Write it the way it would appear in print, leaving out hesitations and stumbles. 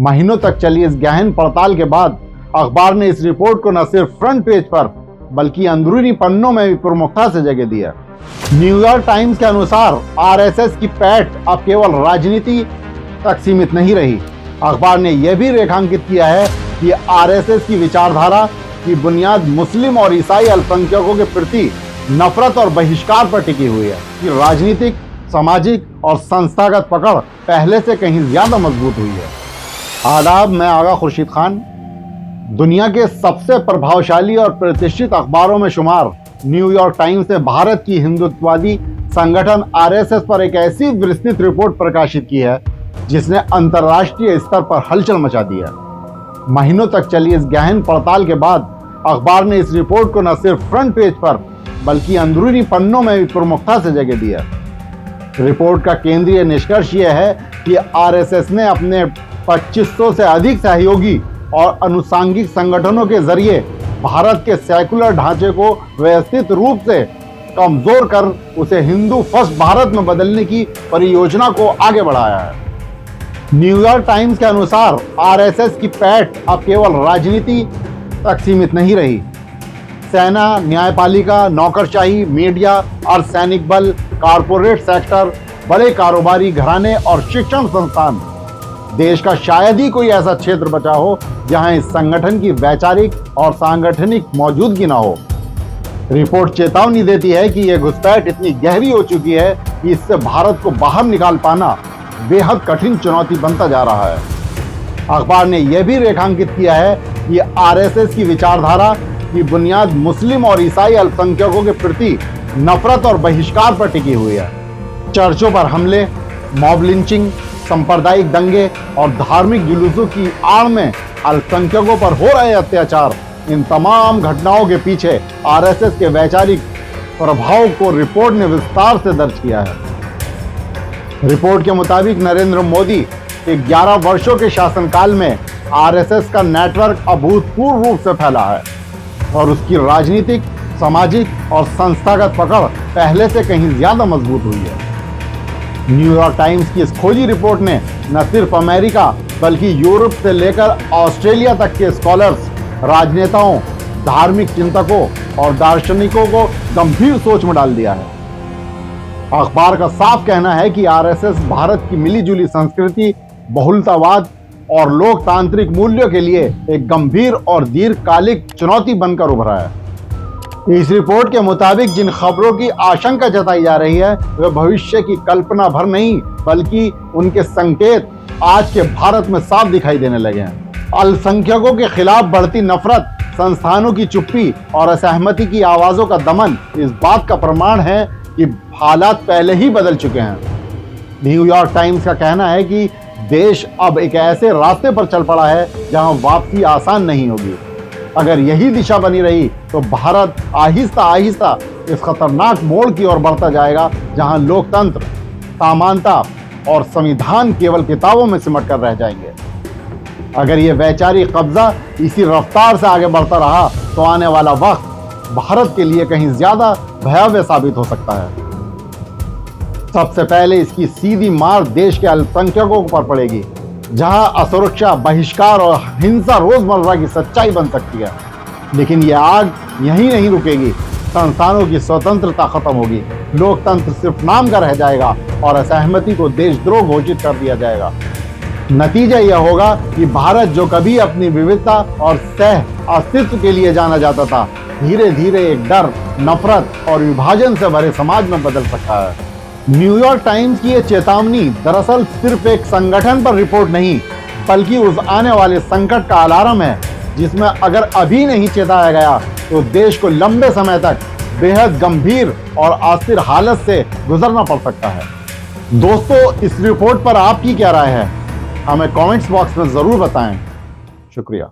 महीनों तक चली इस गहन पड़ताल के बाद अखबार ने इस रिपोर्ट को न सिर्फ फ्रंट पेज पर बल्कि अंदरूनी पन्नों में भी प्रमुखता से जगह दी है। न्यूयॉर्क टाइम्स के अनुसार आरएसएस की पैठ अब केवल राजनीति तक सीमित नहीं रही। अखबार ने यह भी रेखांकित किया है कि आरएसएस की विचारधारा की बुनियाद मुस्लिम और ईसाई अल्पसंख्यकों के प्रति नफरत और बहिष्कार पर टिकी हुई है कि राजनीतिक, सामाजिक और संस्थागत पकड़ पहले से कहीं ज्यादा मजबूत हुई है। आदाब, मैं आगा खुर्शीद खान। दुनिया के सबसे प्रभावशाली और प्रतिष्ठित अखबारों में शुमार न्यूयॉर्क टाइम्स ने भारत की हिंदुत्ववादी संगठन आरएसएस पर एक ऐसी विस्तृत रिपोर्ट प्रकाशित की है जिसने अंतर्राष्ट्रीय स्तर पर हलचल मचा दी है। महीनों तक चली इस गहन पड़ताल के बाद अखबार ने इस रिपोर्ट को न सिर्फ फ्रंट पेज पर बल्कि अंदरूनी पन्नों में भी प्रमुखता से जगह दी है। रिपोर्ट का केंद्रीय निष्कर्ष यह है कि आरएसएस ने अपने 2500 से अधिक सहयोगी और अनुषांगिक संगठनों के जरिए भारत के सेकुलर ढांचे को व्यवस्थित रूप से कमजोर कर उसे हिंदू फर्स्ट भारत में बदलने की परियोजना को आगे बढ़ाया है। न्यूयॉर्क टाइम्स के अनुसार आरएसएस की पैठ अब केवल राजनीति तक सीमित नहीं रही। सेना, न्यायपालिका, नौकरशाही, मीडिया, अर्धसैनिक बल, कारपोरेट सेक्टर, बड़े कारोबारी घराने और शिक्षण संस्थान, देश का शायद ही कोई ऐसा क्षेत्र बचा हो जहां इस संगठन की वैचारिक और सांगठनिक मौजूदगी ना हो। रिपोर्ट चेतावनी देती है कि यह घुसपैठ इतनी गहरी हो चुकी है कि इससे भारत को बाहर निकाल पाना बेहद कठिन चुनौती बनता जा रहा है। अखबार ने यह भी रेखांकित किया है कि आरएसएस की विचारधारा की बुनियाद मुस्लिम और ईसाई अल्पसंख्यकों के प्रति नफरत और बहिष्कार पर टिकी हुई है। चर्चों पर हमले, मॉब लिंचिंग, सांप्रदायिक दंगे और धार्मिक जुलूसों की आड़ में अल्पसंख्यकों पर हो रहे अत्याचार, इन तमाम घटनाओं के पीछे आरएसएस के वैचारिक प्रभाव को रिपोर्ट ने विस्तार से दर्ज किया है। रिपोर्ट के मुताबिक नरेंद्र मोदी के 11 वर्षों के शासनकाल में आरएसएस का नेटवर्क अभूतपूर्व रूप से फैला है और उसकी राजनीतिक, सामाजिक और संस्थागत पकड़ पहले से कहीं ज्यादा मजबूत हुई है। न्यूयॉर्क टाइम्स की इस खोजी रिपोर्ट ने न सिर्फ अमेरिका बल्कि यूरोप से लेकर ऑस्ट्रेलिया तक के स्कॉलर्स, राजनेताओं, धार्मिक चिंतकों और दार्शनिकों को गंभीर सोच में डाल दिया है। अखबार का साफ कहना है कि आरएसएस भारत की मिलीजुली संस्कृति, बहुलतावाद और लोकतांत्रिक मूल्यों के लिए एक गंभीर और दीर्घकालिक चुनौती बनकर उभरा है। इस रिपोर्ट के मुताबिक जिन खबरों की आशंका जताई जा रही है वे भविष्य की कल्पना भर नहीं बल्कि उनके संकेत आज के भारत में साफ दिखाई देने लगे हैं। अल्पसंख्यकों के खिलाफ बढ़ती नफरत, संस्थानों की चुप्पी और असहमति की आवाजों का दमन इस बात का प्रमाण है कि हालात पहले ही बदल चुके हैं। न्यूयॉर्क टाइम्स का कहना है कि देश अब एक ऐसे रास्ते पर चल पड़ा है जहां वापसी आसान नहीं होगी। अगर यही दिशा बनी रही तो भारत आहिस्ता आहिस्ता इस खतरनाक मोड़ की ओर बढ़ता जाएगा जहां लोकतंत्र, समानता और संविधान केवल किताबों में सिमट कर रह जाएंगे। अगर ये वैचारिक कब्जा इसी रफ्तार से आगे बढ़ता रहा तो आने वाला वक्त भारत के लिए कहीं ज्यादा भयावह साबित हो सकता है। सबसे पहले इसकी सीधी मार देश के अल्पसंख्यकों पर पड़ेगी, जहां असुरक्षा, बहिष्कार और हिंसा रोजमर्रा की सच्चाई बन सकती है। लेकिन यह आग यहीं नहीं रुकेगी। संस्थानों की स्वतंत्रता खत्म होगी, लोकतंत्र सिर्फ नाम का रह जाएगा और असहमति को देशद्रोह घोषित कर दिया जाएगा। नतीजा यह होगा कि भारत, जो कभी अपनी विविधता और सह अस्तित्व के लिए जाना जाता था, धीरे धीरे एक डर, नफरत और विभाजन से भरे समाज में बदल सकता है। न्यूयॉर्क टाइम्स की यह चेतावनी दरअसल सिर्फ एक संगठन पर रिपोर्ट नहीं बल्कि उस आने वाले संकट का अलार्म है जिसमें अगर अभी नहीं चेताया गया तो देश को लंबे समय तक बेहद गंभीर और अस्थिर हालत से गुजरना पड़ सकता है। दोस्तों, इस रिपोर्ट पर आपकी क्या राय है? हमें कमेंट्स बॉक्स में जरूर बताएं। शुक्रिया।